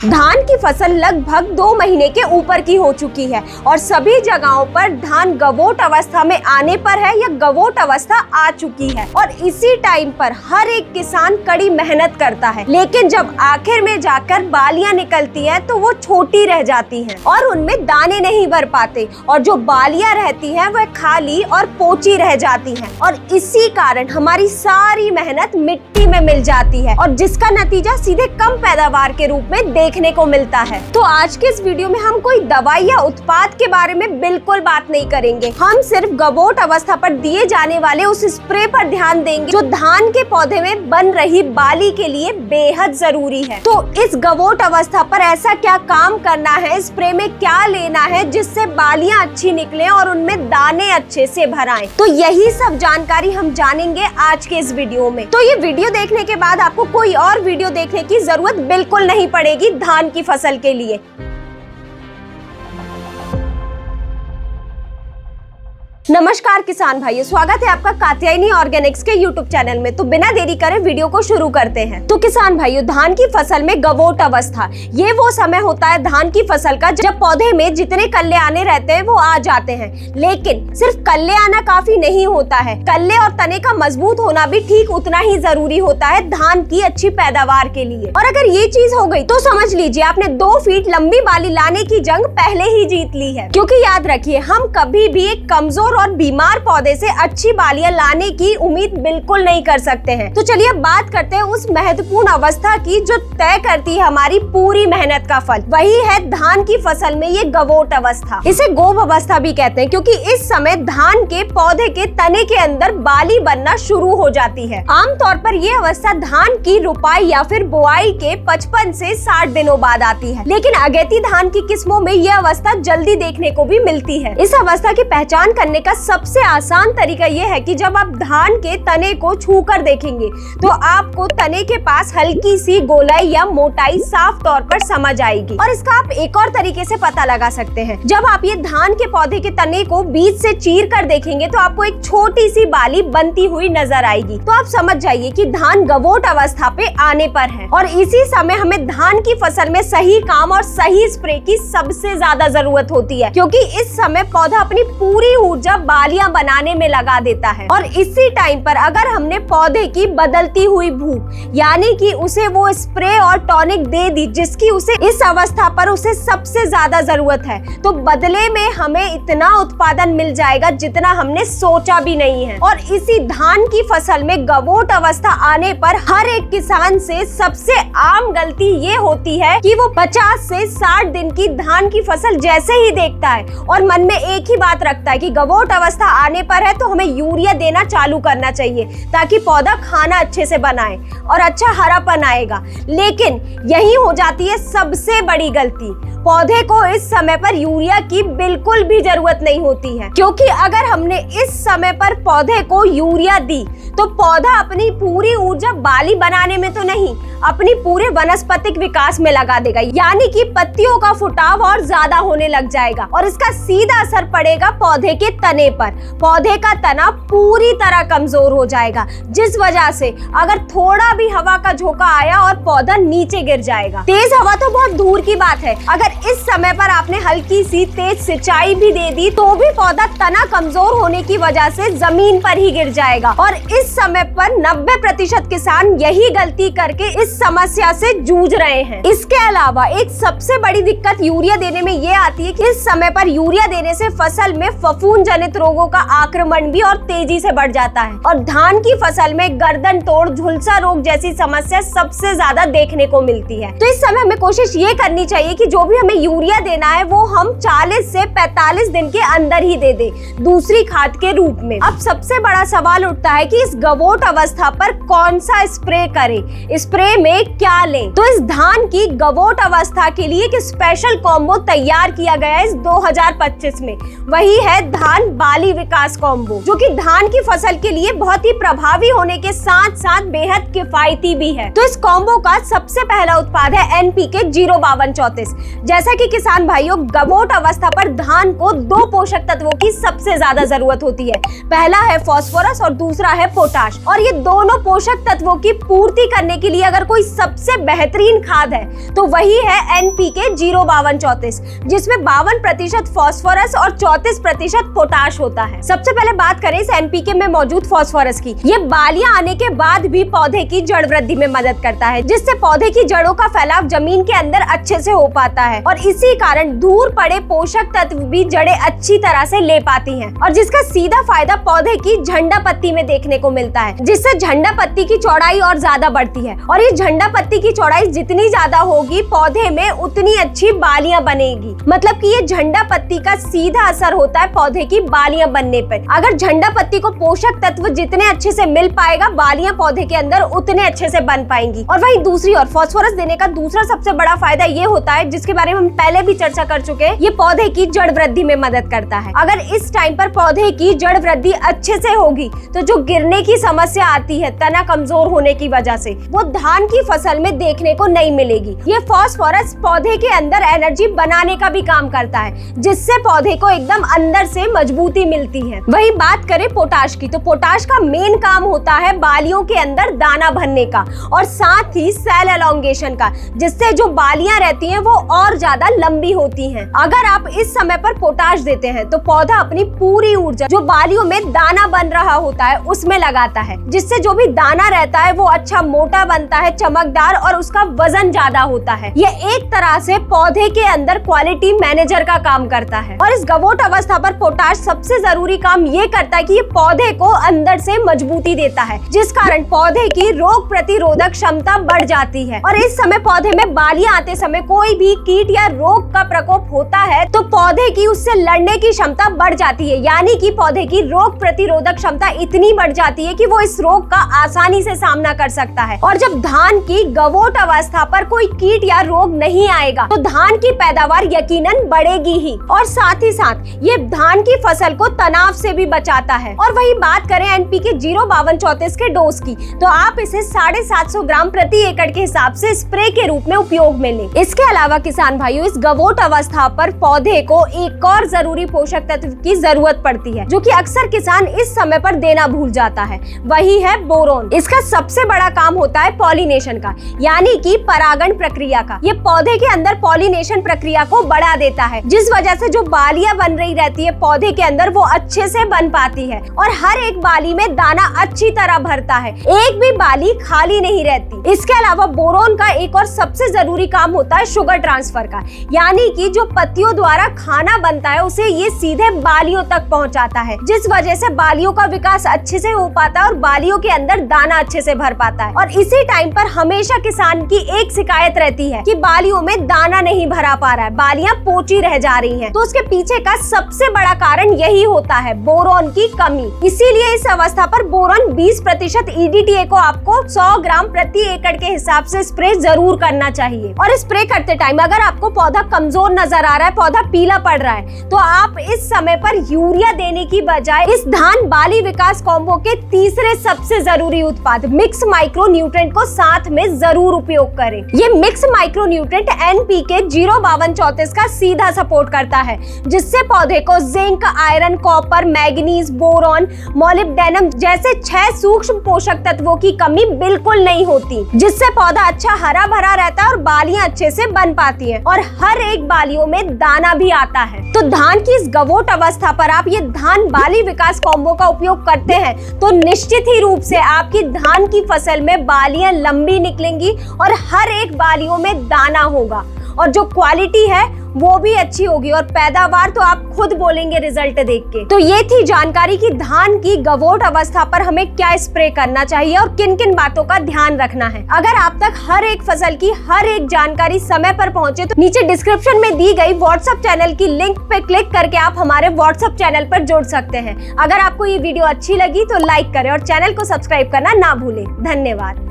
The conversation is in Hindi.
धान की फसल लगभग 2 महीने के ऊपर की हो चुकी है और सभी जगहों पर धान गवोट अवस्था में आने पर है या गवोट अवस्था आ चुकी है और इसी टाइम पर हर एक किसान कड़ी मेहनत करता है, लेकिन जब आखिर में जाकर बालियां निकलती है तो वो छोटी रह जाती हैं और उनमें दाने नहीं भर पाते और जो बालियां रहती हैं वह खाली और पोची रह जाती हैं और इसी कारण हमारी सारी मेहनत मिट्टी में मिल जाती है और जिसका नतीजा सीधे कम पैदावार के रूप में देखने को मिलता है। तो आज के इस वीडियो में हम कोई दवाई या उत्पाद के बारे में बिल्कुल बात नहीं करेंगे, हम सिर्फ गवोट अवस्था पर दिए जाने वाले उस स्प्रे पर ध्यान देंगे जो धान के पौधे में बन रही बाली के लिए बेहद जरूरी है। तो इस गवोट अवस्था पर ऐसा क्या काम करना है, स्प्रे में क्या लेना है जिससे बालियां अच्छी निकले और उनमें दाने अच्छे से भर आएं। तो यही सब जानकारी हम जानेंगे आज के इस वीडियो में। तो ये वीडियो देखने के बाद आपको कोई और वीडियो देखने की जरूरत बिल्कुल नहीं पड़ेगी धान की फसल के लिए। नमस्कार किसान भाइयों, स्वागत है आपका कात्यायनी ऑर्गेनिक्स के YouTube चैनल में। तो बिना देरी करे वीडियो को शुरू करते हैं। तो किसान भाइयों, धान की फसल में गवोट अवस्था ये वो समय होता है धान की फसल का जब पौधे में जितने कल्ले आने रहते हैं वो आ जाते हैं, लेकिन सिर्फ कल्ले आना काफी नहीं होता है, कल्ले और तने का मजबूत होना भी ठीक उतना ही जरूरी होता है धान की अच्छी पैदावार के लिए। और अगर ये चीज हो गई तो समझ लीजिए आपने 2 फीट लंबी बाली लाने की जंग पहले ही जीत ली है। क्योंकि याद रखिए, हम कभी भी एक कमजोर और बीमार पौधे से अच्छी बालियां लाने की उम्मीद बिल्कुल नहीं कर सकते हैं। तो चलिए बात करते हैं उस महत्वपूर्ण अवस्था की जो तय करती है हमारी पूरी मेहनत का फल। वही है धान की फसल में ये गवोट अवस्था। इसे गोभ अवस्था भी कहते हैं क्योंकि इस समय धान के पौधे के तने के अंदर बाली बनना शुरू हो जाती है। आमतौर पर ये अवस्था धान की रुपाई या फिर बुआई के 55 से 60 दिनों बाद आती है, लेकिन अगेती धान की किस्मों में यह अवस्था जल्दी देखने को भी मिलती है। इस अवस्था की पहचान करने का सबसे आसान तरीका यह है कि जब आप धान के तने को छूकर देखेंगे तो आपको तने के पास हल्की सी गोलाई या मोटाई साफ तौर पर समझ आएगी। और इसका आप एक और तरीके से पता लगा सकते हैं, जब आप ये धान के पौधे के तने को बीच से चीर कर देखेंगे तो आपको एक छोटी सी बाली बनती हुई नजर आएगी। तो आप समझ जाइए कि धान गवोट अवस्था पे आने पर है और इसी समय हमें धान की फसल में सही काम और सही स्प्रे की सबसे ज्यादा जरूरत होती है, क्योंकि इस समय पौधा अपनी पूरी ऊर्जा बालियां बनाने में लगा देता है। और इसी टाइम पर अगर हमने पौधे की बदलती हुई भूख यानी कि उसे वो स्प्रे और टॉनिक दे दी जिसकी उसे इस अवस्था पर उसे सबसे ज्यादा जरूरत है, तो बदले में हमें इतना उत्पादन मिल जाएगा जितना हमने सोचा भी नहीं है। और इसी धान की फसल में गवोट अवस्था आने पर हर एक किसान से सबसे आम गलती ये होती है कि वो 50 से 60 दिन की धान की फसल जैसे ही देखता है और मन में एक ही बात रखता है कि गवोट अवस्था आने पर है तो हमें यूरिया देना चालू करना चाहिए ताकि पौधा खाना अच्छे से बनाए और अच्छा हरापन आएगा। लेकिन यही हो जाती है सबसे बड़ी गलती। पौधे को इस समय पर यूरिया की बिल्कुल भी जरूरत नहीं होती है, क्योंकि अगर हमने इस समय पर पौधे को यूरिया दी तो पौधा अपनी पूरी ऊर्जा बाली बनाने में तो नहीं, अपनी पूरे वनस्पतिक विकास में लगा देगा, यानी कि पत्तियों का फुटाव और ज्यादा होने लग जाएगा और इसका सीधा असर पड़ेगा पौधे के तने पर। पौधे का तना पूरी तरह कमजोर हो जाएगा, जिस वजह से अगर थोड़ा भी हवा का झोंका आया और पौधा नीचे गिर जाएगा। तेज हवा तो बहुत दूर की बात है, अगर इस समय पर आपने हल्की सी तेज सिंचाई भी दे दी तो भी पौधा तना कमजोर होने की वजह से जमीन पर ही गिर जाएगा। और इस समय पर 90% किसान यही गलती करके इस समस्या से जूझ रहे हैं। इसके अलावा एक सबसे बड़ी दिक्कत यूरिया देने में ये आती है कि इस समय पर यूरिया देने से फसल में फफूंद जनित रोगों का आक्रमण भी और तेजी से बढ़ जाता है और धान की फसल में गर्दन तोड़ झुलसा रोग जैसी समस्या सबसे ज्यादा देखने को मिलती है। तो इस समय हमें कोशिश ये करनी चाहिए कि जो भी हमें यूरिया देना है वो हम 40 से 45 दिन के अंदर ही दे दे दूसरी खाद के रूप में। अब सबसे बड़ा सवाल उठता है कि इस गवोट अवस्था पर कौन सा स्प्रे करें, स्प्रे में क्या लें। तो इस धान की गवोट अवस्था के लिए एक स्पेशल कॉम्बो तैयार किया गया है इस 2025 में, वही है धान धान बाली विकास कॉम्बो, जो कि धान की फसल के लिए बहुत ही प्रभावी होने के साथ साथ बेहद किफायती भी है। तो इस कॉम्बो का सबसे पहला उत्पाद है NPK 05234। जैसा कि किसान भाइयों, गवोट अवस्था पर धान को दो पोषक तत्वों की सबसे ज्यादा जरूरत होती है। पहला है फास्फोरस और दूसरा है पोटाश। और ये दोनों पोषक तत्वों की पूर्ति करने के लिए अगर कोई सबसे बेहतरीन खाद है तो वही है NPK 05234, जिसमें 52% फास्फोरस और 34% पोटाश होता है। सबसे पहले बात करें इस NPK में मौजूद फास्फोरस की। ये बालियां आने के बाद भी पौधे की जड़ वृद्धि में मदद करता है, जिससे पौधे की जड़ों का फैलाव जमीन के अंदर अच्छे से हो पाता है और इसी कारण दूर पड़े पोषक तत्व भी जड़ें अच्छी तरह से ले पाती हैं। और जिसका सीधा फायदा पौधे की झंडा पत्ती में देखने को मिलता है, जिससे झंडा पत्ती की चौड़ाई और ज्यादा बढ़ती है। और ये झंडा पत्ती की चौड़ाई जितनी ज्यादा होगी, पौधे में उतनी अच्छी बालियां बनेगी। मतलब कि ये झंडा पत्ती का सीधा असर होता है पौधे की बालियां बनने पर। अगर झंडा पत्ती को पोषक तत्व जितने अच्छे से मिल पाएगा, बालियां पौधे के अंदर उतने अच्छे से बन पाएंगी। और वहीं दूसरी ओर फास्फोरस देने का दूसरा सबसे बड़ा फायदा ये होता है, जिसके बारे में हम पहले भी चर्चा कर चुके हैं, ये पौधे की जड़ वृद्धि में मदद करता है। अगर इस टाइम पर पौधे की जड़ वृद्धि अच्छे से होगी तो जो गिरने की समस्या आती है तना कमजोर होने की वजह से, वो धान की फसल में देखने को नहीं मिलेगी। ये फास्फोरस पौधे के अंदर एनर्जी बनाने का भी काम करता है, जिससे पौधे को एकदम अंदर से मजबूती मिलती है। वही बात करें पोटाश की, तो पोटाश का मेन काम होता है बालियों के अंदर दाना भरने का और साथ ही सेल एलोंगेशन का, जिससे जो बालियां रहती हैं वो और ज्यादा लंबी होती हैं। अगर आप इस समय पर पोटाश देते हैं तो पौधा अपनी पूरी ऊर्जा जो बालियों में दाना बन रहा होता है उसमें लगाता है, जिससे जो भी दाना रहता है वो अच्छा मोटा बनता है, चमकदार, और उसका वजन ज्यादा होता है। ये एक तरह से पौधे के अंदर क्वालिटी मैनेजर का काम करता है। और इस गवोट अवस्था पर पोटाश सबसे जरूरी काम ये करता है कि ये पौधे को अंदर से मजबूती देता है, जिस कारण पौधे की रोग प्रतिरोधक क्षमता बढ़ जाती है। और इस समय पौधे में बालियां आते समय कोई भी कीट या रोग का प्रकोप होता है तो पौधे की उससे लड़ने की क्षमता बढ़ जाती है, यानी कि पौधे की रोग प्रतिरोधक क्षमता इतनी बढ़ जाती है कि वो इस रोग का आसानी से सामना कर सकता है। और जब धान की गवोट अवस्था पर कोई कीट या रोग नहीं आएगा तो धान की पैदावार यकीनन बढ़ेगी ही, और साथ ही साथ ये धान की फसल को तनाव से भी बचाता है। और वही बात करें NPK 05234 के डोज की, तो आप इसे 750 ग्राम प्रति एकड़ के हिसाब से स्प्रे के रूप में उपयोग में लें। इसके अलावा किसान भाइयों, इस गवोट अवस्था पर पौधे को एक और जरूरी पोषक तत्व की जरूरत पड़ती है, जो कि अक्सर किसान इस समय पर देना भूल जाता है, वही है बोरोन। इसका सबसे बड़ा काम होता है पॉलिनेशन का, यानी कि परागण प्रक्रिया का। ये पौधे के अंदर पॉलिनेशन प्रक्रिया को बढ़ा देता है, जिस वजह से जो बालियां बन रही रहती है पौधे के अंदर वो अच्छे से बन पाती है और हर एक बाली में दाना अच्छी तरह भरता है, एक भी बाली खाली नहीं रहती। इसके अलावा बोरोन का एक और सबसे जरूरी काम होता है शुगर ट्रांसफर का, यानी कि जो पत्तियों द्वारा खाना बनता है उसे ये सीधे बालियों तक पहुंचाता है, जिस वजह से बालियों का विकास अच्छे से हो पाता है और बालियों के अंदर दाना अच्छे से भर पाता है। और इसी टाइम पर हमेशा किसान की एक शिकायत रहती है कि बालियों में दाना नहीं भरा पा रहा है, बालियां पोची रह जा रही हैं। तो उसके पीछे का सबसे बड़ा कारण यही होता है बोरोन की कमी। इसीलिए इस अवस्था पर बोरोन 20% EDTA को आपको 100 ग्राम प्रति एकड़ के हिसाब से स्प्रे जरूर करना चाहिए। और स्प्रे करते टाइम अगर आपको पौधा कमजोर नजर आ रहा है, पौधा पीला पड़ रहा है, तो आप इस समय पर यूरिया देने की बजाय इस धान बाली विकास कॉम्बो के तीसरे सबसे जरूरी उत्पाद मिक्स माइक्रो न्यूट्रिएंट को साथ में जरूर उपयोग करें। ये मिक्स माइक्रो न्यूट्रिएंट NPK 05234 का सीधा सपोर्ट करता है, जिससे पौधे को zinc, iron, copper, manganese, boron, molybdenum जैसे 6 सूक्ष्म पोषक तत्वों की कमी बिल्कुल नहीं होती, जिससे पौधा अच्छा हरा भरा रहता है और बालियां अच्छे से बन पाती हैं और हर एक बालियों में दाना भी आता है। तो धान की इस गवोट अवस्था पर आप ये धान बाली विकास कॉम्बो का उपयोग करते हैं तो निश्चित ही रूप से आपकी धान की फसल में बालियां लंबी निकलेंगी और हर एक बालियों में दाना होगा और जो क्वालिटी है वो भी अच्छी होगी और पैदावार तो आप खुद बोलेंगे रिजल्ट देख के। तो ये थी जानकारी कि धान की गवोट अवस्था पर हमें क्या स्प्रे करना चाहिए और किन किन बातों का ध्यान रखना है। अगर आप तक हर एक फसल की हर एक जानकारी समय पर पहुंचे तो नीचे डिस्क्रिप्शन में दी गई व्हाट्सएप चैनल की लिंक पे क्लिक करके आप हमारे व्हाट्सएप चैनल पर जुड़ सकते हैं। अगर आपको ये वीडियो अच्छी लगी तो लाइक करें और चैनल को सब्सक्राइब करना ना भूलें। धन्यवाद।